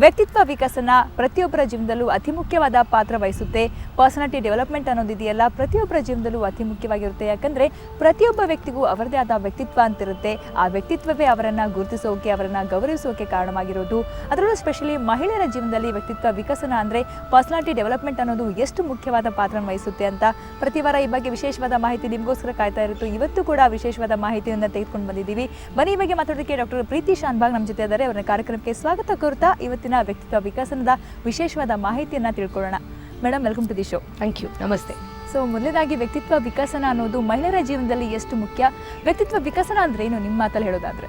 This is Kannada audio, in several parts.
ವ್ಯಕ್ತಿತ್ವ ವಿಕಸನ ಪ್ರತಿಯೊಬ್ಬರ ಜೀವನದಲ್ಲೂ ಅತಿ ಮುಖ್ಯವಾದ ಪಾತ್ರ ವಹಿಸುತ್ತೆ. ಪರ್ಸನಾಲಿಟಿ ಡೆವಲಪ್ಮೆಂಟ್ ಅನ್ನೋದಿದೆಯಲ್ಲ, ಪ್ರತಿಯೊಬ್ಬರ ಜೀವನದಲ್ಲೂ ಅತಿ ಮುಖ್ಯವಾಗಿರುತ್ತೆ. ಯಾಕಂದರೆ ಪ್ರತಿಯೊಬ್ಬ ವ್ಯಕ್ತಿಗೂ ಅವರದೇ ಆದ ವ್ಯಕ್ತಿತ್ವ ಅಂತಿರುತ್ತೆ. ಆ ವ್ಯಕ್ತಿತ್ವವೇ ಅವರನ್ನು ಗುರುತಿಸೋಕೆ, ಅವರನ್ನು ಗೌರವಿಸೋಕೆ ಕಾರಣವಾಗಿರೋದು. ಅದರಲ್ಲೂ ಸ್ಪೆಷಲಿ ಮಹಿಳೆಯರ ಜೀವನದಲ್ಲಿ ವ್ಯಕ್ತಿತ್ವ ವಿಕಸನ ಅಂದರೆ ಪರ್ಸನಾಲಿಟಿ ಡೆವಲಪ್ಮೆಂಟ್ ಅನ್ನೋದು ಎಷ್ಟು ಮುಖ್ಯವಾದ ಪಾತ್ರ ವಹಿಸುತ್ತೆ ಅಂತ ಪ್ರತಿ ವಾರ ಈ ಬಗ್ಗೆ ವಿಶೇಷವಾದ ಮಾಹಿತಿ ನಿಮಗೋಸ್ಕರ ಕಾಯ್ತಾ ಇರುತ್ತೆ. ಇವತ್ತು ಕೂಡ ವಿಶೇಷವಾದ ಮಾಹಿತಿಯನ್ನು ತೆಗೆದುಕೊಂಡು ಬಂದಿದ್ದೀವಿ. ಬನ್ನಿ ಈ ಬಗ್ಗೆ ಮಾತಾಡೋದಕ್ಕೆ ಡಾಕ್ಟರ್ ಪ್ರೀತಿ ಶಾನ್ಭಾಗ್ ನಮ್ಮ ಜೊತೆ ಇದ್ದಾರೆ. ಅವರ ಕಾರ್ಯಕ್ರಮಕ್ಕೆ ಸ್ವಾಗತ ಕೋರ್ತಾ ಇವತ್ತಿನ ವ್ಯಕ್ತಿತ್ವ ವಿಕಸನದ ವಿಶೇಷವಾದ ಮಾಹಿತಿಯನ್ನು ತಿಳ್ಕೊಳ್ಳೋಣ. Madam, welcome to the show. Thank you. ನಮಸ್ತೆ. ಸೊ ಮೊದಲನೇದಾಗಿ ವ್ಯಕ್ತಿತ್ವ ವಿಕಸನ ಅನ್ನೋದು ಮಹಿಳೆಯರ ಜೀವನದಲ್ಲಿ ಎಷ್ಟು ಮುಖ್ಯ? ವ್ಯಕ್ತಿತ್ವ ವಿಕಸನ ಅಂದರೆ ಏನು ನಿಮ್ಮ ಮಾತಲ್ಲಿ ಹೇಳೋದಾದರೆ?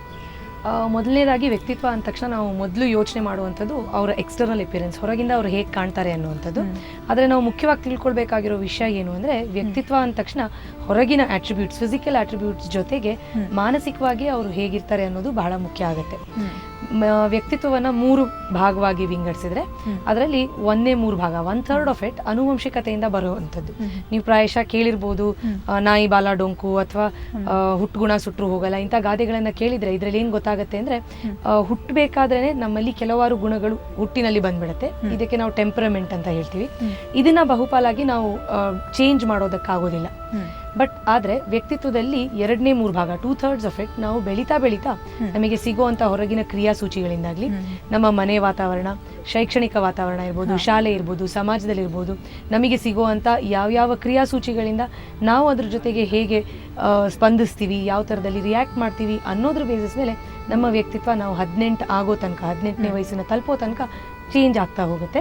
ಮೊದಲನೇದಾಗಿ ವ್ಯಕ್ತಿತ್ವ ಅಂದ ತಕ್ಷಣ ನಾವು ಮೊದಲು ಯೋಚನೆ ಮಾಡುವಂಥದ್ದು ಅವರ ಎಕ್ಸ್ಟರ್ನಲ್ ಅಪಿಯರೆನ್ಸ್, ಹೊರಗಿಂದ ಅವರು ಹೇಗೆ ಕಾಣ್ತಾರೆ ಅನ್ನುವಂಥದ್ದು. ಆದರೆ ನಾವು ಮುಖ್ಯವಾಗಿ ತಿಳ್ಕೊಳ್ಬೇಕಾಗಿರೋ ವಿಷಯ ಏನು ಅಂದರೆ, ವ್ಯಕ್ತಿತ್ವ ಅಂದ ತಕ್ಷಣ ಹೊರಗಿನ ಆಟ್ರಿಬ್ಯೂಟ್ಸ್, ಫಿಸಿಕಲ್ ಆಟ್ರಿಬ್ಯೂಟ್ಸ್ ಜೊತೆಗೆ ಮಾನಸಿಕವಾಗಿ ಅವರು ಹೇಗಿರ್ತಾರೆ ಅನ್ನೋದು ಬಹಳ ಮುಖ್ಯ ಆಗುತ್ತೆ. ವ್ಯಕ್ತಿತ್ವವನ್ನು 3 ಭಾಗವಾಗಿ ವಿಂಗಡಿಸಿದ್ರೆ ಅದರಲ್ಲಿ 1/3 ಭಾಗ, 1/3 ಆಫ್ ಇಟ್ ಅನುವಂಶಿಕತೆಯಿಂದ ಬರುವಂಥದ್ದು. ನೀವು ಪ್ರಾಯಶಃ ಕೇಳಿರ್ಬೋದು, ನಾಯಿ ಬಾಲ ಡೊಂಕು ಅಥವಾ ಹುಟ್ಟುಗುಣ ಸುಟ್ಟರು ಹೋಗಲ್ಲ, ಇಂಥ ಗಾದೆಗಳನ್ನು ಕೇಳಿದ್ರೆ ಇದರಲ್ಲಿ ಏನು ಗೊತ್ತಾಗುತ್ತೆ ಅಂದರೆ, ಹುಟ್ಟಬೇಕಾದ್ರೆ ನಮ್ಮಲ್ಲಿ ಕೆಲವಾರು ಗುಣಗಳು ಹುಟ್ಟಿನಲ್ಲಿ ಬಂದ್ಬಿಡುತ್ತೆ. ಇದಕ್ಕೆ ನಾವು ಟೆಂಪರಮೆಂಟ್ ಅಂತ ಹೇಳ್ತೀವಿ. ಇದನ್ನ ಬಹುಪಾಲಾಗಿ ನಾವು ಚೇಂಜ್ ಮಾಡೋದಕ್ಕಾಗೋದಿಲ್ಲ. ಬಟ್ ಆದರೆ ವ್ಯಕ್ತಿತ್ವದಲ್ಲಿ 2/3 ಭಾಗ, 2/3 ಆಫ್ ಇಟ್ ನಾವು ಬೆಳೀತಾ ನಮಗೆ ಸಿಗುವಂಥ ಹೊರಗಿನ ಕ್ರಿಯಾಸೂಚಿಗಳಿಂದಾಗಲಿ, ನಮ್ಮ ಮನೆ ವಾತಾವರಣ, ಶೈಕ್ಷಣಿಕ ವಾತಾವರಣ ಇರ್ಬೋದು, ಶಾಲೆ ಇರ್ಬೋದು, ಸಮಾಜದಲ್ಲಿರ್ಬೋದು, ನಮಗೆ ಸಿಗುವಂಥ ಯಾವ್ಯಾವ ಕ್ರಿಯಾಸೂಚಿಗಳಿಂದ ನಾವು ಅದ್ರ ಜೊತೆಗೆ ಹೇಗೆ ಸ್ಪಂದಿಸ್ತೀವಿ, ಯಾವ ಥರದಲ್ಲಿ ರಿಯಾಕ್ಟ್ ಮಾಡ್ತೀವಿ ಅನ್ನೋದ್ರ ಬೇಸಿಸ್ ಮೇಲೆ ನಮ್ಮ ವ್ಯಕ್ತಿತ್ವ ನಾವು 18 ಆಗೋ ತನಕ, 18ನೇ ವಯಸ್ಸಿನ ತಲುಪೋ ತನಕ ಚೇಂಜ್ ಆಗ್ತಾ ಹೋಗುತ್ತೆ.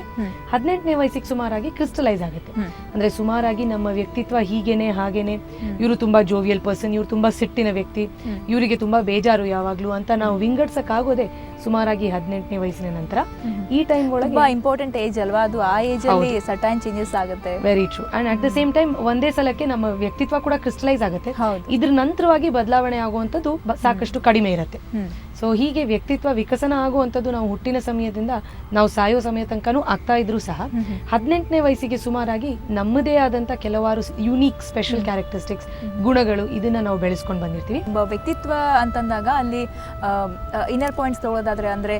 18ನೇ ವಯಸ್ಸಿಗೆ ಸುಮಾರಾಗಿ ಕ್ರಿಸ್ಟಲೈಸ್ ಆಗುತ್ತೆ. ಅಂದರೆ ಸುಮಾರಾಗಿ ನಮ್ಮ ವ್ಯಕ್ತಿತ್ವ ಹೀಗೇನೆ ಹಾಗೇನೆ, ಇವರು ತುಂಬ ಜೋವಿಯಲ್ ಪರ್ಸನ್, ಇವರು ತುಂಬ ಸಿಟ್ಟಿನ ವ್ಯಕ್ತಿ, ಇವರಿಗೆ ತುಂಬ ಬೇಜಾರು ಯಾವಾಗಲೂ ಅಂತ ನಾವು ವಿಂಗಡಿಸಕ್ಕಾಗೋದೆ ಸುಮಾರಾಗಿ 18ನೇ ವಯಸ್ಸಿನ ನಂತರ. ಈ ಟೈಮ್ ಒಳಗೆ ಇಂಪಾರ್ಟೆಂಟ್ ಏಜ್ ಅಲ್ವಾ ಅದು, ಆ ಏಜ್ ಅಲ್ಲಿ ಸರ್ಟೈನ್ ಚೇಂಜಸ್ ಆಗುತ್ತೆ. Very true. And at the same time ಒಂದೇ ಸಲಕ್ಕೆ ನಮ್ಮ ವ್ಯಕ್ತಿತ್ವ ಕೂಡ ಕ್ರಿಸ್ಟಲೈಸ್ ಆಗುತ್ತೆ. ಇದ್ರ ನಂತರವಾಗಿ ಬದಲಾವಣೆ ಆಗುವಂಥದ್ದು ಸಾಕಷ್ಟು ಕಡಿಮೆ ಇರುತ್ತೆ. ಸೊ ಹೀಗೆ ವ್ಯಕ್ತಿತ್ವ ವಿಕಸನ ಆಗುವಂಥದ್ದು ನಾವು ಹುಟ್ಟಿನ ಸಮಯದಿಂದ ನಾವು ಸಾಯೋ ಸಮಯ ತನಕನೂ ಆಗ್ತಾ ಇದ್ರು ಸಹ 18ನೇ ವಯಸ್ಸಿಗೆ ಸುಮಾರಾಗಿ ನಮ್ಮದೇ ಆದಂಥ ಕೆಲವಾರು ಯುನೀಕ್ ಸ್ಪೆಷಲ್ ಕ್ಯಾರೆಕ್ಟರಿಸ್ಟಿಕ್ಸ್, ಗುಣಗಳು, ಇದನ್ನ ನಾವು ಬೆಳೆಸ್ಕೊಂಡು ಬಂದಿರ್ತೀವಿ. ವ್ಯಕ್ತಿತ್ವ ಅಂತಂದಾಗ ಅಲ್ಲಿ ಇನ್ನರ್ ಪಾಯಿಂಟ್ಸ್ ತಗೊಳ್ಳೋದಾದ್ರೆ ಅಂದರೆ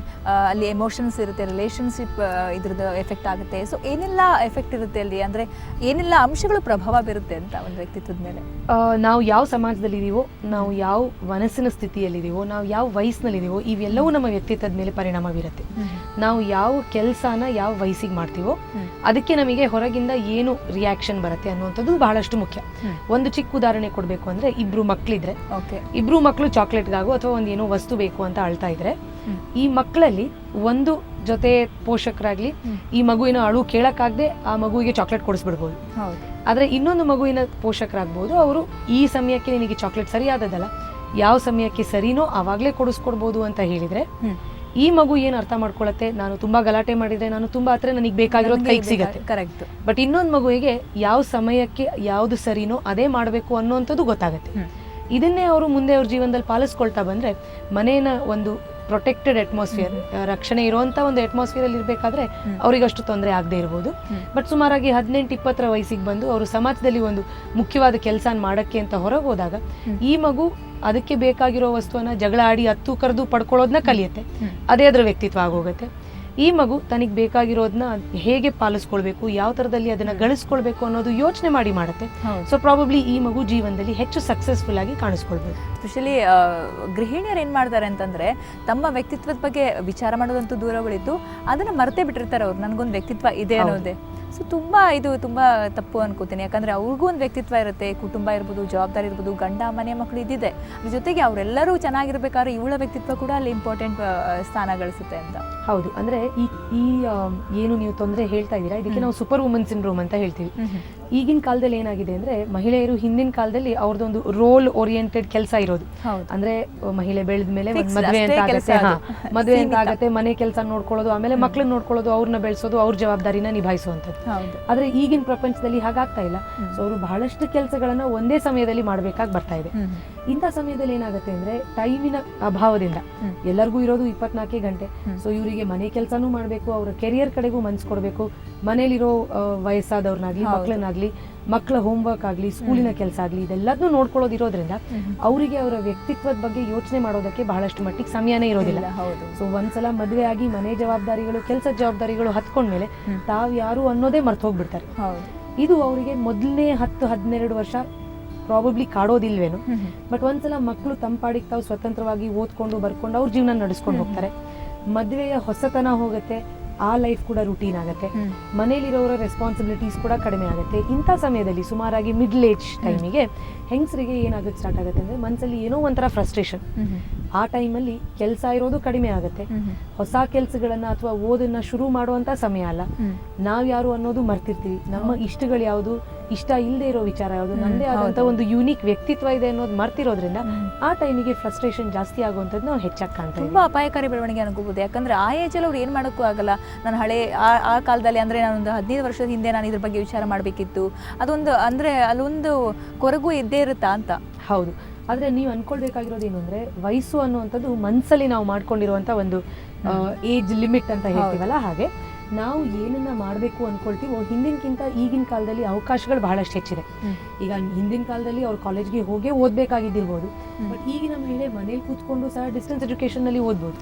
ಅಲ್ಲಿ ಎಮೋಷನ್ಸ್ ಇರುತ್ತೆ, ರಿಲೇಷನ್ಶಿಪ್ ಇದ್ರದ್ದು ಎಫೆಕ್ಟ್ ಆಗುತ್ತೆ. ಸೊ ಏನೆಲ್ಲ ಎಫೆಕ್ಟ್ ಇರುತ್ತೆ ಅಲ್ಲಿ, ಅಂದರೆ ಏನೆಲ್ಲ ಅಂಶಗಳು ಪ್ರಭಾವ ಬೀರುತ್ತೆ ಅಂತ ಒಂದು ವ್ಯಕ್ತಿತ್ವದ ಮೇಲೆ? ನಾವು ಯಾವ ಸಮಾಜದಲ್ಲಿದ್ದೀವೋ, ನಾವು ಯಾವ ಮನಸ್ಸಿನ ಸ್ಥಿತಿಯಲ್ಲಿದ್ದೀವೋ, ನಾವು ಯಾವ ವಯಸ್ಸಿನಲ್ಲಿದ್ದೀವೋ, ಇವೆಲ್ಲವೂ ನಮ್ಮ ವ್ಯಕ್ತಿತ್ವದ ಮೇಲೆ ಪರಿಣಾಮ ಬೀರುತ್ತೆ. ನಾವು ಯಾವ ಕೆಲಸನ ಯಾವ ವಯಸ್ಸಿಗೆ ಮಾಡ್ತೀವೋ ಅದಕ್ಕೆ ನಮಗೆ ಹೊರಗಿಂದ ಏನು ರಿಯಾಕ್ಷನ್ ಬರುತ್ತೆ ಅನ್ನುವಂಥದ್ದು ಬಹಳಷ್ಟು ಮುಖ್ಯ. ಒಂದು ಚಿಕ್ಕ ಉದಾಹರಣೆ ಕೊಡಬೇಕು ಅಂದರೆ, 2 ಮಕ್ಕಳಿದ್ರೆ, 2 ಮಕ್ಕಳು ಚಾಕ್ಲೇಟ್ಗಾಗೋ ಅಥವಾ ಒಂದು ಏನೋ ವಸ್ತು ಬೇಕು ಅಂತ ಅಳ್ತಾ ಇದ್ರೆ, ಈ ಮಕ್ಕಳಲ್ಲಿ ಒಂದು ಜೊತೆ ಪೋಷಕರಾಗ್ಲಿ ಈ ಮಗುವಿನ ಅಳು ಕೇಳಕ್ಕಾಗದೆ ಆ ಮಗುವಿಗೆ ಚಾಕ್ಲೇಟ್ ಕೊಡಿಸ್ಬಿಡ್ಬೋದು. ಆದ್ರೆ ಇನ್ನೊಂದು ಮಗುವಿನ ಪೋಷಕರಾಗ್ಬೋದು, ಅವರು ಈ ಸಮಯಕ್ಕೆ ನಿನಗೆ ಚಾಕ್ಲೇಟ್ ಸರಿಯಾದದಲ್ಲ, ಯಾವ ಸಮಯಕ್ಕೆ ಸರಿನೋ ಆವಾಗಲೇ ಕೊಡಿಸ್ಕೊಡ್ಬೋದು ಅಂತ ಹೇಳಿದ್ರೆ, ಈ ಮಗು ಏನು ಅರ್ಥ ಮಾಡ್ಕೊಳತ್ತೆ, ನಾನು ತುಂಬಾ ಗಲಾಟೆ ಮಾಡಿದ್ರೆ, ನಾನು ತುಂಬಾ ಹತ್ರ ನನಗೆ ಬೇಕಾಗಿರೋದು ಕೈಗೆ ಸಿಗತ್ತೆ. ಕರೆಕ್ಟ್. ಬಟ್ ಇನ್ನೊಂದು ಮಗುವಿಗೆ ಯಾವ ಸಮಯಕ್ಕೆ ಯಾವ್ದು ಸರಿನೋ ಅದೇ ಮಾಡಬೇಕು ಅನ್ನೋಂಥದ್ದು ಗೊತ್ತಾಗತ್ತೆ. ಇದನ್ನೇ ಅವರು ಮುಂದೆ ಅವ್ರ ಜೀವನದಲ್ಲಿ ಪಾಲಿಸ್ಕೊಳ್ತಾ ಬಂದ್ರೆ, ಮನೇನ ಒಂದು ಪ್ರೊಟೆಕ್ಟೆಡ್ ಅಟ್ಮಾಸ್ಫಿಯರ್, ರಕ್ಷಣೆ ಇರುವಂತ ಒಂದು ಅಟ್ಮಾಸ್ಫಿಯರ್ ಅಲ್ಲಿ ಇರಬೇಕಾದ್ರೆ ಅವ್ರಿಗೆ ಅಷ್ಟು ತೊಂದರೆ ಆಗದೆ ಇರ್ಬೋದು. ಬಟ್ ಸುಮಾರಾಗಿ 18-20 ವಯಸ್ಸಿಗೆ ಬಂದು ಅವರು ಸಮಾಜದಲ್ಲಿ ಒಂದು ಮುಖ್ಯವಾದ ಕೆಲಸ ಮಾಡಕ್ಕೆ ಅಂತ ಹೊರಗೆ ಹೋದಾಗ, ಈ ಮಗು ಅದಕ್ಕೆ ಬೇಕಾಗಿರೋ ವಸ್ತುವನ್ನ ಜಗಳ ಆಡಿ ಹತ್ತು ಕರೆದು ಪಡ್ಕೊಳ್ಳೋದನ್ನ ಕಲಿಯುತ್ತೆ. ಅದೇ ಅದರ ವ್ಯಕ್ತಿತ್ವ ಆಗೋಗುತ್ತೆ. ಈ ಮಗು ತನಗೆ ಬೇಕಾಗಿರೋದನ್ನ ಹೇಗೆ ಪಾಲಿಸ್ಕೊಳ್ಬೇಕು, ಯಾವ ಥರದಲ್ಲಿ ಅದನ್ನ ಗಳಿಸ್ಕೊಳ್ಬೇಕು ಅನ್ನೋದು ಯೋಚನೆ ಮಾಡಿ ಮಾಡುತ್ತೆ. ಸೊ ಪ್ರಾಬಬ್ಲಿ ಈ ಮಗು ಜೀವನದಲ್ಲಿ ಹೆಚ್ಚು ಸಕ್ಸಸ್ಫುಲ್ ಆಗಿ ಕಾಣಿಸ್ಕೊಳ್ಬೋದು. ಸ್ಪೆಷಲಿ ಗೃಹಿಣಿಯರು ಏನು ಮಾಡ್ತಾರೆ ಅಂತಂದರೆ, ತಮ್ಮ ವ್ಯಕ್ತಿತ್ವದ ಬಗ್ಗೆ ವಿಚಾರ ಮಾಡೋದಂತೂ ದೂರ ಉಳಿತು, ಅದನ್ನು ಮರೆತೇ ಬಿಟ್ಟಿರ್ತಾರೆ ಅವ್ರು, ನನಗೊಂದು ವ್ಯಕ್ತಿತ್ವ ಇದೆ ಅನ್ನೋದೇ. ಸೊ ಇದು ತುಂಬ ತಪ್ಪು ಅನ್ಕೋತೀನಿ. ಯಾಕಂದರೆ ಅವ್ರಿಗೂ ಒಂದು ವ್ಯಕ್ತಿತ್ವ ಇರುತ್ತೆ, ಕುಟುಂಬ ಇರ್ಬೋದು, ಜವಾಬ್ದಾರಿ ಇರ್ಬೋದು, ಗಂಡ ಮನೆ ಮಕ್ಕಳು ಇದ್ದಿದೆ. ಅದ್ರ ಜೊತೆಗೆ ಅವರೆಲ್ಲರೂ ಚೆನ್ನಾಗಿರ್ಬೇಕಾದ್ರೆ ಇವಳ ವ್ಯಕ್ತಿತ್ವ ಕೂಡ ಅಲ್ಲಿ ಇಂಪಾರ್ಟೆಂಟ್ ಸ್ಥಾನ ಗಳಿಸುತ್ತೆ ಅಂತ. ಹೌದು. ಅಂದರೆ ಈ ಏನು ನೀವು ತೊಂದರೆ ಹೇಳ್ತಾ ಇದ್ದೀರಾ, ಇದಕ್ಕೆ ನಾವು ಸೂಪರ್ ವುಮನ್ ಸಿಂಡ್ರೋಮ್ ಅಂತ ಹೇಳ್ತೀವಿ. ಈಗಿನ ಕಾಲದಲ್ಲಿ ಏನಾಗಿದೆ ಅಂದರೆ, ಮಹಿಳೆಯರು ಹಿಂದಿನ ಕಾಲದಲ್ಲಿ ಅವ್ರದ್ದೊಂದು ರೋಲ್ ಓರಿಯೆಂಟೆಡ್ ಕೆಲಸ ಇರೋದು. ಅಂದರೆ ಮಹಿಳೆ ಬೆಳೆದ ಮೇಲೆ ಮದುವೆ ಅಂತ ಆಗತ್ತೆ, ಮನೆ ಕೆಲಸ ನೋಡ್ಕೊಳ್ಳೋದು, ಆಮೇಲೆ ಮಕ್ಕಳನ್ನ ನೋಡ್ಕೊಳ್ಳೋದು, ಅವ್ರನ್ನ ಬೆಳೆಸೋದು, ಅವ್ರ ಜವಾಬ್ದಾರಿನ ನಿಭಾಯಿಸುವಂಥದ್ದು. ಆದ್ರೆ ಈಗಿನ ಪ್ರಪಂಚದಲ್ಲಿ ಹಾಗಾಗ್ತಾ ಇಲ್ಲ. ಸೊ ಅವರು ಬಹಳಷ್ಟು ಕೆಲಸಗಳನ್ನ ಒಂದೇ ಸಮಯದಲ್ಲಿ ಮಾಡ್ಬೇಕಾಗಿ ಬರ್ತಾ ಇದೆ. ಇಂಥ ಸಮಯದಲ್ಲಿ ಏನಾಗುತ್ತೆ ಅಂದ್ರೆ, ಟೈಮಿನ ಅಭಾವದಿಂದ ಎಲ್ಲರಿಗೂ ಇರೋದು 24 ಗಂಟೆ. ಸೊ ಇವರಿಗೆ ಮನೆ ಕೆಲಸನೂ ಮಾಡಬೇಕು, ಅವರ ಕೆರಿಯರ್ ಕಡೆಗೂ ಮನ್ಸು ಕೊಡಬೇಕು, ಮನೇಲಿರೋ ವಯಸ್ಸಾದವ್ರನ್ನಾಗ್ಲಿ ಮಕ್ಕಳನ್ನಾಗ್ಲಿ ಮಕ್ಕಳ ಹೋಮ್ವರ್ಕ್ ಆಗಲಿ, ಸ್ಕೂಲಿನ ಕೆಲಸ ಆಗಲಿ, ಇದೆಲ್ಲದನ್ನೂ ನೋಡ್ಕೊಳ್ಳೋದಿರೋದ್ರಿಂದ ಅವರಿಗೆ ಅವರ ವ್ಯಕ್ತಿತ್ವದ ಬಗ್ಗೆ ಯೋಚನೆ ಮಾಡೋದಕ್ಕೆ ಬಹಳಷ್ಟು ಮಟ್ಟಿಗೆ ಸಮಯನೇ ಇರೋದಿಲ್ಲ. ಸೊ ಒಂದ್ಸಲ ಮದುವೆ ಆಗಿ ಮನೆ ಜವಾಬ್ದಾರಿಗಳು, ಕೆಲಸದ ಜವಾಬ್ದಾರಿಗಳು ಹತ್ಕೊಂಡ್ಮೇಲೆ ತಾವು ಯಾರು ಅನ್ನೋದೇ ಮರ್ತು ಹೋಗ್ಬಿಡ್ತಾರೆ. ಇದು ಅವರಿಗೆ ಮೊದಲನೇ 10-12 ವರ್ಷ ಪ್ರಾಬಬ್ಲಿ ಕಾಡೋದಿಲ್ವೇನು, ಬಟ್ ಒಂದ್ಸಲ ಮಕ್ಕಳು ತಂಪಾಡಿಗೆ ತಾವು ಸ್ವತಂತ್ರವಾಗಿ ಓದ್ಕೊಂಡು ಬರ್ಕೊಂಡು ಅವ್ರ ಜೀವನ ನಡೆಸ್ಕೊಂಡು ಹೋಗ್ತಾರೆ. ಮದುವೆಯ ಹೊಸತನ ಹೋಗುತ್ತೆ, ಆ ಲೈಫ್ ಕೂಡ ರೂಟೀನ್ ಆಗುತ್ತೆ, ಮನೇಲಿರೋರ ರೆಸ್ಪಾನ್ಸಿಬಿಲಿಟೀಸ್ ಕೂಡ ಕಡಿಮೆ ಆಗುತ್ತೆ. ಇಂಥ ಸಮಯದಲ್ಲಿ ಸುಮಾರಾಗಿ ಮಿಡ್ಲ್ ಏಜ್ ಟೈಮಿಗೆ ಹೆಂಗಸರಿಗೆ ಏನಾಗುತ್ತೆ ಸ್ಟಾರ್ಟ್ ಆಗುತ್ತೆ ಅಂದರೆ ಮನಸ್ಸಲ್ಲಿ ಏನೋ ಒಂಥರ ಫ್ರಸ್ಟ್ರೇಷನ್. ಆ ಟೈಮಲ್ಲಿ ಕೆಲಸ ಇರೋದು ಕಡಿಮೆ ಆಗುತ್ತೆ, ಹೊಸ ಕೆಲಸಗಳನ್ನು ಅಥವಾ ಓದನ್ನ ಶುರು ಮಾಡುವಂಥ ಸಮಯ ಅಲ್ಲ, ನಾವು ಯಾರು ಅನ್ನೋದು ಮರ್ತಿರ್ತೀವಿ, ನಮ್ಮ ಇಷ್ಟಗಳು ಯಾವುದು, ಇಷ್ಟ ಇಲ್ಲದೆ ಇರೋ ವಿಚಾರ ಯಾವುದು, ನಮ್ಮದೇ ಆದಂಥ ಒಂದು ಯೂನಿಕ್ ವ್ಯಕ್ತಿತ್ವ ಇದೆ ಅನ್ನೋದು ಮರ್ತಿರೋದ್ರಿಂದ ಆ ಟೈಮಿಗೆ ಫ್ರಸ್ಟ್ರೇಷನ್ ಜಾಸ್ತಿ ಆಗುವಂಥದ್ದು ನಾವು ಹೆಚ್ಚಾಗಿ ಕಾಣ್ತೀವಿ. ತುಂಬ ಅಪಾಯಕಾರಿ ಬೆಳವಣಿಗೆ ಅನ್ಕೋಬಹುದು. ಯಾಕಂದ್ರೆ ಆ ಏಜಲ್ಲಿ ಅವ್ರು ಏನು ಮಾಡೋಕ್ಕೂ ಆಗಲ್ಲ. ನಾನು ಹಳೆ ಆ ಕಾಲದಲ್ಲಿ ಅಂದರೆ ನಾನೊಂದು 15 ವರ್ಷದ ಹಿಂದೆ ನಾನು ಇದ್ರ ಬಗ್ಗೆ ವಿಚಾರ ಮಾಡಬೇಕಿತ್ತು, ಅದೊಂದು ಅಂದರೆ ಅಲ್ಲೊಂದು ಕೊರಗು ಇದ್ದೇ ಇರುತ್ತಾ ಅಂತ. ಹೌದು, ಆದರೆ ನೀವು ಅನ್ಕೊಳ್ಬೇಕಾಗಿರೋದೇನು ಅಂದರೆ ವಯಸ್ಸು ಅನ್ನುವಂಥದ್ದು ಮನಸ್ಸಲ್ಲಿ ನಾವು ಮಾಡ್ಕೊಂಡಿರುವಂಥ ಒಂದು ಏಜ್ ಲಿಮಿಟ್ ಅಂತ ಹೇಳ್ತೀವಲ್ಲ, ಹಾಗೆ ನಾವು ಏನನ್ನ ಮಾಡಬೇಕು ಅನ್ಕೊಳ್ತೀವೋ ಹಿಂದಿನಕ್ಕಿಂತ ಈಗಿನ ಕಾಲದಲ್ಲಿ ಅವಕಾಶಗಳು ಬಹಳಷ್ಟು ಹೆಚ್ಚಿದೆ. ಈಗ ಹಿಂದಿನ ಕಾಲದಲ್ಲಿ ಅವ್ರು ಕಾಲೇಜ್ಗೆ ಹೋಗೇ ಓದಬೇಕಾಗಿದ್ದಿರ್ಬೋದು, ಬಟ್ ಈಗಿನ ಮಹಿಳೆ ಮನೇಲಿ ಕೂತ್ಕೊಂಡು ಸಹ ಡಿಸ್ಟೆನ್ಸ್ ಎಜುಕೇಶನ್ನಲ್ಲಿ ಓದ್ಬೋದು,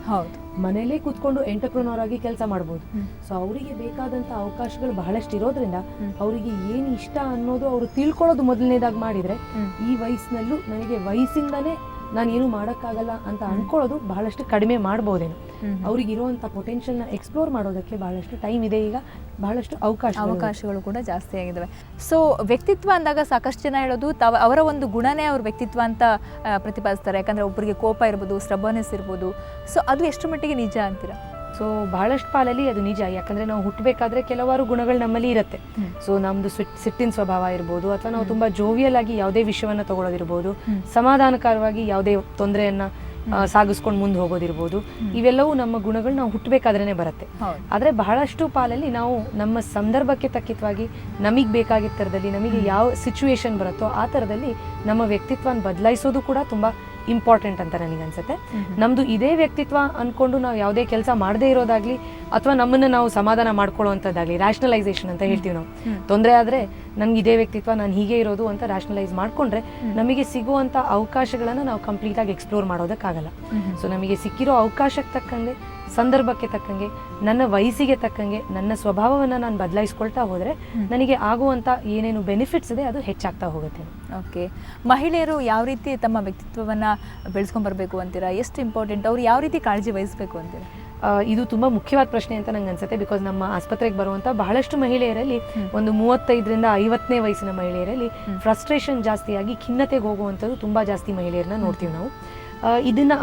ಮನೇಲೇ ಕೂತ್ಕೊಂಡು ಎಂಟರ್ಪ್ರನರ್ ಆಗಿ ಕೆಲಸ ಮಾಡ್ಬೋದು. ಸೊ ಅವರಿಗೆ ಬೇಕಾದಂಥ ಅವಕಾಶಗಳು ಬಹಳಷ್ಟು ಇರೋದ್ರಿಂದ ಅವರಿಗೆ ಏನು ಇಷ್ಟ ಅನ್ನೋದು ಅವರು ತಿಳ್ಕೊಳ್ಳೋದು ಮೊದಲನೇದಾಗಿ ಮಾಡಿದರೆ ಈ ವಯಸ್ಸಿನಲ್ಲೂ ನನಗೆ ವಯಸ್ಸಿಂದನೇ ನಾನೇನು ಮಾಡೋಕ್ಕಾಗಲ್ಲ ಅಂತ ಅನ್ಕೊಳ್ಳೋದು ಬಹಳಷ್ಟು ಕಡಿಮೆ ಮಾಡ್ಬೋದೇನು. ಅವ್ರಿಗೆ ಇರುವಂಥ ಪೊಟೆನ್ಷಿಯಲ್ನ ಎಕ್ಸ್ಪ್ಲೋರ್ ಮಾಡೋದಕ್ಕೆ ಬಹಳಷ್ಟು ಟೈಮ್ ಇದೆ, ಈಗ ಬಹಳಷ್ಟು ಅವಕಾಶಗಳು ಕೂಡ ಜಾಸ್ತಿ ಆಗಿದ್ದಾವೆ. ಸೊ ವ್ಯಕ್ತಿತ್ವ ಅಂದಾಗ ಸಾಕಷ್ಟು ಜನ ಹೇಳೋದು ಅವರ ಒಂದು ಗುಣನೇ ಅವ್ರ ವ್ಯಕ್ತಿತ್ವ ಅಂತ ಪ್ರತಿಪಾದಿಸ್ತಾರೆ. ಯಾಕಂದರೆ ಒಬ್ಬರಿಗೆ ಕೋಪ ಇರ್ಬೋದು, ಸ್ಟ್ರಬರ್ನೆಸ್ ಇರ್ಬೋದು. ಸೊ ಅದು ಎಷ್ಟು ಮಟ್ಟಿಗೆ ನಿಜ ಅಂತೀರಾ? ಸೊ ಬಹಳಷ್ಟು ಪಾಲಲ್ಲಿ ಅದು ನಿಜ. ಯಾಕಂದರೆ ನಾವು ಹುಟ್ಟಬೇಕಾದ್ರೆ ಕೆಲವಾರು ಗುಣಗಳು ನಮ್ಮಲ್ಲಿ ಇರುತ್ತೆ. ಸೊ ನಮ್ಮದು ಸಿಟ್ಟಿನ ಸ್ವಭಾವ ಇರ್ಬೋದು, ಅಥವಾ ನಾವು ತುಂಬ ಜೋವಿಯಲ್ ಆಗಿ ಯಾವುದೇ ವಿಷಯವನ್ನು ತಗೊಳ್ಳೋದಿರ್ಬೋದು, ಸಮಾಧಾನಕರವಾಗಿ ಯಾವುದೇ ತೊಂದರೆಯನ್ನು ಸಾಗಿಸ್ಕೊಂಡು ಮುಂದೆ ಹೋಗೋದಿರ್ಬೋದು, ಇವೆಲ್ಲವೂ ನಮ್ಮ ಗುಣಗಳು ನಾವು ಹುಟ್ಟಬೇಕಾದ್ರೇ ಬರುತ್ತೆ. ಆದರೆ ಬಹಳಷ್ಟು ಪಾಲಲ್ಲಿ ನಾವು ನಮ್ಮ ಸಂದರ್ಭಕ್ಕೆ ತಕ್ಕಿತವಾಗಿ ನಮಗೆ ಬೇಕಾಗಿದ್ದ ಥರದಲ್ಲಿ, ನಮಗೆ ಯಾವ ಸಿಚುವೇಶನ್ ಬರುತ್ತೋ ಆ ಥರದಲ್ಲಿ ನಮ್ಮ ವ್ಯಕ್ತಿತ್ವನ ಬದಲಾಯಿಸೋದು ಕೂಡ ತುಂಬ ಇಂಪಾರ್ಟೆಂಟ್ ಅಂತ ನನಗನ್ಸುತ್ತೆ. ನಮ್ಮದು ಇದೇ ವ್ಯಕ್ತಿತ್ವ ಅಂದ್ಕೊಂಡು ನಾವು ಯಾವುದೇ ಕೆಲಸ ಮಾಡದೇ ಇರೋದಾಗ್ಲಿ, ಅಥವಾ ನಮ್ಮನ್ನು ನಾವು ಸಮಾಧಾನ ಮಾಡ್ಕೊಳ್ಳೋವಂಥದ್ದಾಗಲಿ, ರ್ಯಾಷನಲೈಸೇಷನ್ ಅಂತ ಹೇಳ್ತೀವಿ ನಾವು. ತೊಂದರೆ ಆದರೆ ನನ್ಗೆ ಇದೇ ವ್ಯಕ್ತಿತ್ವ, ನಾನು ಹೀಗೆ ಇರೋದು ಅಂತ ರ್ಯಾಷನಲೈಸ್ ಮಾಡಿಕೊಂಡ್ರೆ ನಮಗೆ ಸಿಗುವಂಥ ಅವಕಾಶಗಳನ್ನು ನಾವು ಕಂಪ್ಲೀಟಾಗಿ ಎಕ್ಸ್ಪ್ಲೋರ್ ಮಾಡೋದಕ್ಕಾಗಲ್ಲ. ಸೊ ನಮಗೆ ಸಿಕ್ಕಿರೋ ಅವಕಾಶಕ್ಕೆ ತಕ್ಕಂಗೆ, ಸಂದರ್ಭಕ್ಕೆ ತಕ್ಕಂಗೆ, ನನ್ನ ವಯಸ್ಸಿಗೆ ತಕ್ಕಂಗೆ ನನ್ನ ಸ್ವಭಾವವನ್ನು ನಾನು ಬದಲಾಯಿಸ್ಕೊಳ್ತಾ ಹೋದರೆ ನನಗೆ ಆಗುವಂಥ ಏನೇನು ಬೆನಿಫಿಟ್ಸ್ ಇದೆ ಅದು ಹೆಚ್ಚಾಗ್ತಾ ಹೋಗುತ್ತೆ. ಓಕೆ, ಮಹಿಳೆಯರು ಯಾವ ರೀತಿ ತಮ್ಮ ವ್ಯಕ್ತಿತ್ವವನ್ನು ಬೆಳೆಸ್ಕೊಂಡ್ಬರ್ಬೇಕು ಅಂತೀರಾ? ಎಷ್ಟು ಇಂಪಾರ್ಟೆಂಟ್, ಅವ್ರು ಯಾವ ರೀತಿ ಕಾಳಜಿ ವಹಿಸಬೇಕು ಅಂತೀರಾ? ಇದು ತುಂಬ ಮುಖ್ಯವಾದ ಪ್ರಶ್ನೆ ಅಂತ ನಂಗೆ ಅನ್ಸುತ್ತೆ. ಬಿಕಾಸ್ ನಮ್ಮ ಆಸ್ಪತ್ರೆಗೆ ಬರುವಂಥ ಬಹಳಷ್ಟು ಮಹಿಳೆಯರಲ್ಲಿ, ಒಂದು 35ರಿಂದ 50ನೇ ವಯಸ್ಸಿನ ಮಹಿಳೆಯರಲ್ಲಿ ಫ್ರಸ್ಟ್ರೇಷನ್ ಜಾಸ್ತಿಯಾಗಿ ಖಿನ್ನತೆಗೆ ಹೋಗುವಂಥದ್ದು ತುಂಬ ಜಾಸ್ತಿ ಮಹಿಳೆಯರನ್ನ ನೋಡ್ತೀವಿ ನಾವು. ಇದನ್ನು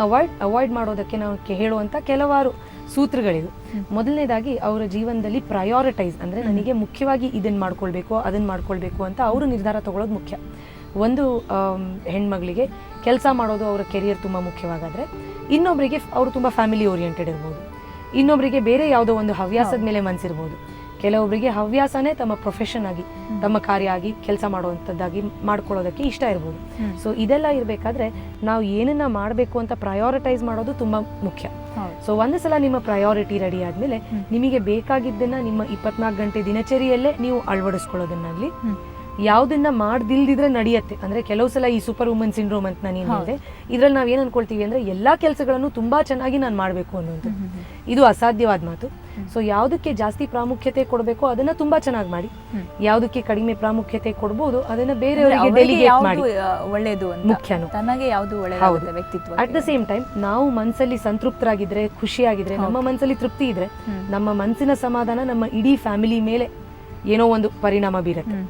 ಅವಾಯ್ಡ್ ಮಾಡೋದಕ್ಕೆ ನಾವು ಹೇಳುವಂಥ ಕೆಲವಾರು ಸೂತ್ರಗಳಿದು. ಮೊದಲನೇದಾಗಿ ಅವರ ಜೀವನದಲ್ಲಿ ಪ್ರಯಾರಿಟೈಸ್, ಅಂದರೆ ನನಗೆ ಮುಖ್ಯವಾಗಿ ಇದನ್ನು ಮಾಡ್ಕೊಳ್ಬೇಕು, ಅದನ್ನು ಮಾಡ್ಕೊಳ್ಬೇಕು ಅಂತ ಅವರು ನಿರ್ಧಾರ ತಗೊಳ್ಳೋದು ಮುಖ್ಯ. ಒಂದು ಹೆಣ್ಮಗಳಿಗೆ ಕೆಲಸ ಮಾಡೋದು ಅವರ ಕೆರಿಯರ್ ತುಂಬ ಮುಖ್ಯವಾಗಾದರೆ, ಇನ್ನೊಬ್ಬರಿಗೆ ಅವರು ತುಂಬ ಫ್ಯಾಮಿಲಿ ಓರಿಯೆಂಟೆಡ್ ಇರ್ಬೋದು, ಇನ್ನೊಬ್ಬರಿಗೆ ಬೇರೆ ಯಾವುದೋ ಒಂದು ಹವ್ಯಾಸದ ಮೇಲೆ ಮನಸ್ಸಿರ್ಬೋದು, ಕೆಲವೊಬ್ಬರಿಗೆ ಹವ್ಯಾಸನೇ ತಮ್ಮ ಪ್ರೊಫೆಷನ್ ಆಗಿ, ತಮ್ಮ ಕಾರ್ಯ ಆಗಿ, ಕೆಲಸ ಮಾಡುವಂಥದ್ದಾಗಿ ಮಾಡ್ಕೊಳ್ಳೋದಕ್ಕೆ ಇಷ್ಟ ಇರ್ಬೋದು. ಸೊ ಇದೆಲ್ಲ ಇರಬೇಕಾದ್ರೆ ನಾವು ಏನನ್ನ ಮಾಡಬೇಕು ಅಂತ ಪ್ರಯಾರಿಟೈಸ್ ಮಾಡೋದು ತುಂಬ ಮುಖ್ಯ. ಸೊ ಒಂದು ಸಲ ನಿಮ್ಮ ಪ್ರಯಾರಿಟಿ ರೆಡಿ ಆದಮೇಲೆ ನಿಮಗೆ ಬೇಕಾಗಿದ್ದನ್ನು ನಿಮ್ಮ 24 ಗಂಟೆ ದಿನಚರಿಯಲ್ಲೇ ನೀವು ಅಳವಡಿಸ್ಕೊಳ್ಳೋದನ್ನಾಗಲಿ, ಯಾವುದನ್ನ ಮಾಡ್ದಿಲ್ದಿದ್ರೆ ನಡೆಯುತ್ತೆ. ಅಂದರೆ ಕೆಲವು ಸಲ ಈ ಸೂಪರ್ ವುಮನ್ ಸಿಂಡ್ರೋಮ್ ಅಂತ ನಾನು ಏನು ಹೇಳಿದೆ, ಇದರಲ್ಲಿ ನಾವು ಏನು ಅನ್ಕೊಳ್ತೀವಿ ಅಂದರೆ ಎಲ್ಲ ಕೆಲಸಗಳನ್ನು ತುಂಬ ಚೆನ್ನಾಗಿ ನಾನು ಮಾಡಬೇಕು ಅನ್ನೋದು. ಇದು ಅಸಾಧ್ಯವಾದ ಮಾತು. ಸೊ ಯಾವುದಕ್ಕೆ ಜಾಸ್ತಿ ಪ್ರಾಮುಖ್ಯತೆ ಕೊಡಬೇಕು ಅದನ್ನು ತುಂಬ ಚೆನ್ನಾಗಿ ಮಾಡಿ, ಯಾವುದಕ್ಕೆ ಕಡಿಮೆ ಪ್ರಾಮುಖ್ಯತೆ ಕೊಡ್ಬೋದು ಅದನ್ನು ಬೇರೆಯವರಿಗೆ ಡೆಲಿಗೇಟ್ ಮಾಡಿ, ಒಳ್ಳೆಯದು ಮುಖ್ಯನು, ತನಗೆ ಯಾವುದು ಒಳ್ಳೆಯದು ವ್ಯಕ್ತಿತ್ವ. ಅಟ್ ದ ಸೇಮ್ ಟೈಮ್ ನಾವು ಮನಸ್ಸಲ್ಲಿ ಸಂತೃಪ್ತರಾಗಿದ್ರೆ, ಖುಷಿಯಾಗಿದ್ರೆ, ನಮ್ಮ ಮನಸ್ಸಲ್ಲಿ ತೃಪ್ತಿ ಇದ್ರೆ, ನಮ್ಮ ಮನಸ್ಸಿನ ಸಮಾಧಾನ ನಮ್ಮ ಇಡೀ ಫ್ಯಾಮಿಲಿ ಮೇಲೆ ಏನೋ ಒಂದು ಪರಿಣಾಮ ಬೀರುತ್ತೆ.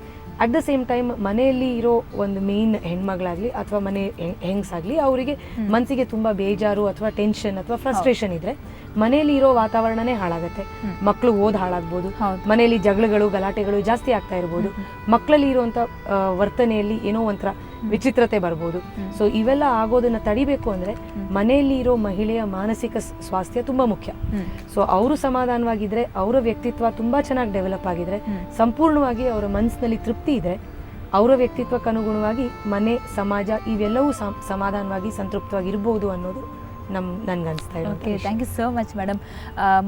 ಅಟ್ ದ ಸೇಮ್ ಟೈಮ್ ಮನೆಯಲ್ಲಿ ಇರೋ ಒಂದು ಮೇನ್ ಹೆಣ್ಮಗಳಾಗಲಿ ಅಥವಾ ಮನೆ ಹೆಂಗಸಾಗಲಿ, ಅವರಿಗೆ ಮನಸ್ಸಿಗೆ ತುಂಬ ಬೇಜಾರು ಅಥವಾ ಟೆನ್ಷನ್ ಅಥವಾ ಫ್ರಸ್ಟ್ರೇಷನ್ ಇದ್ರೆ ಮನೆಯಲ್ಲಿ ಇರೋ ವಾತಾವರಣನೇ ಹಾಳಾಗುತ್ತೆ. ಮಕ್ಕಳು ಓದ್ ಹಾಳಾಗ್ಬೋದು, ಮನೆಯಲ್ಲಿ ಜಗಳಗಳು ಗಲಾಟೆಗಳು ಜಾಸ್ತಿ ಆಗ್ತಾ ಇರ್ಬೋದು, ಮಕ್ಕಳಲ್ಲಿ ಇರುವಂಥ ವರ್ತನೆಯಲ್ಲಿ ಏನೋ ಒಂಥರ ವಿಚಿತ್ರತೆ ಬರ್ಬೋದು. ಸೊ ಇವೆಲ್ಲ ಆಗೋದನ್ನ ತಡಿಬೇಕು ಅಂದರೆ ಮನೆಯಲ್ಲಿ ಇರೋ ಮಹಿಳೆಯ ಮಾನಸಿಕ ಸ್ವಾಸ್ಥ್ಯ ತುಂಬ ಮುಖ್ಯ. ಸೊ ಅವರು ಸಮಾಧಾನವಾಗಿದ್ರೆ, ಅವರ ವ್ಯಕ್ತಿತ್ವ ತುಂಬ ಚೆನ್ನಾಗಿ ಡೆವಲಪ್ ಆಗಿದ್ರೆ, ಸಂಪೂರ್ಣವಾಗಿ ಅವರ ಮನಸ್ಸಿನಲ್ಲಿ ತೃಪ್ತಿ ಇದ್ರೆ, ಅವರ ವ್ಯಕ್ತಿತ್ವಕ್ಕೆ ಅನುಗುಣವಾಗಿ ಮನೆ, ಸಮಾಜ ಇವೆಲ್ಲವೂ ಸಮಾಧಾನವಾಗಿ ಸಂತೃಪ್ತವಾಗಿ ಇರ್ಬೋದು ಅನ್ನೋದು ನನ್ಗೆ ಅನಿಸ್ತಾ ಇದೆ. Okay, thank you so much madam.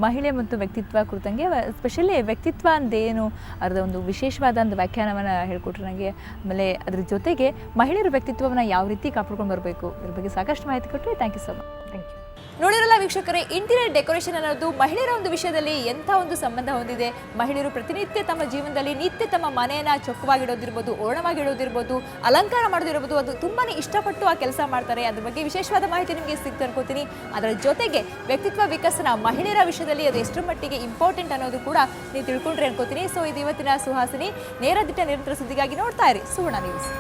ಮಹಿಳೆ ಮತ್ತು ವ್ಯಕ್ತಿತ್ವ ಕುರಿತಂಗೆ ಸ್ಪೆಷಲಿ ವ್ಯಕ್ತಿತ್ವ ಅಂದೇನು ಅದರ ಒಂದು ವಿಶೇಷವಾದ ಒಂದು ವ್ಯಾಖ್ಯಾನವನ್ನು ಹೇಳ್ಕೊಟ್ರು ನನಗೆ. ಆಮೇಲೆ ಅದ್ರ ಜೊತೆಗೆ ಮಹಿಳೆಯರ ವ್ಯಕ್ತಿತ್ವವನ್ನು ಯಾವ ರೀತಿ ಕಾಪಾಡ್ಕೊಂಡು ಬರಬೇಕು ಇದ್ರ ಬಗ್ಗೆ ಸಾಕಷ್ಟು ಮಾಹಿತಿ ಕೊಟ್ಟರೆ thank you so much. Thank you. ನೋಡಿರಲ್ಲ ವೀಕ್ಷಕರೇ, ಇಂಟೀರಿಯರ್ ಡೆಕೋರೇಷನ್ ಅನ್ನೋದು ಮಹಿಳೆಯರ ಒಂದು ವಿಷಯದಲ್ಲಿ ಎಂಥ ಒಂದು ಸಂಬಂಧ ಹೊಂದಿದೆ. ಮಹಿಳೆಯರು ಪ್ರತಿನಿತ್ಯ ತಮ್ಮ ಜೀವನದಲ್ಲಿ ನಿತ್ಯ ತಮ್ಮ ಮನೆಯನ್ನು ಚೊಕ್ಕವಾಗಿಡೋದಿರ್ಬೋದು, ಓರಣವಾಗಿಡೋದಿರ್ಬೋದು, ಅಲಂಕಾರ ಮಾಡೋದಿರ್ಬೋದು, ಅದು ತುಂಬಾ ಇಷ್ಟಪಟ್ಟು ಆ ಕೆಲಸ ಮಾಡ್ತಾರೆ. ಅದ್ರ ಬಗ್ಗೆ ವಿಶೇಷವಾದ ಮಾಹಿತಿ ನಿಮಗೆ ಸಿಗ್ತಾ ಅನ್ಕೋತೀನಿ. ಅದರ ಜೊತೆಗೆ ವ್ಯಕ್ತಿತ್ವ ವಿಕಸನ ಮಹಿಳೆಯರ ವಿಷಯದಲ್ಲಿ ಅದು ಎಷ್ಟರ ಮಟ್ಟಿಗೆ ಇಂಪಾರ್ಟೆಂಟ್ ಅನ್ನೋದು ಕೂಡ ನೀವು ತಿಳ್ಕೊಂಡ್ರೆ ಅನ್ಕೋತೀನಿ. ಸೊ ಇದು ಇವತ್ತಿನ ಸುಹಾಸಿನಿ ನೇರ ದಿಟ್ಟ ನಿರಂತರ ಸುದ್ದಿಗಾಗಿ ನೋಡ್ತಾ ಇರಿ ಸುವರ್ಣ ನ್ಯೂಸ್.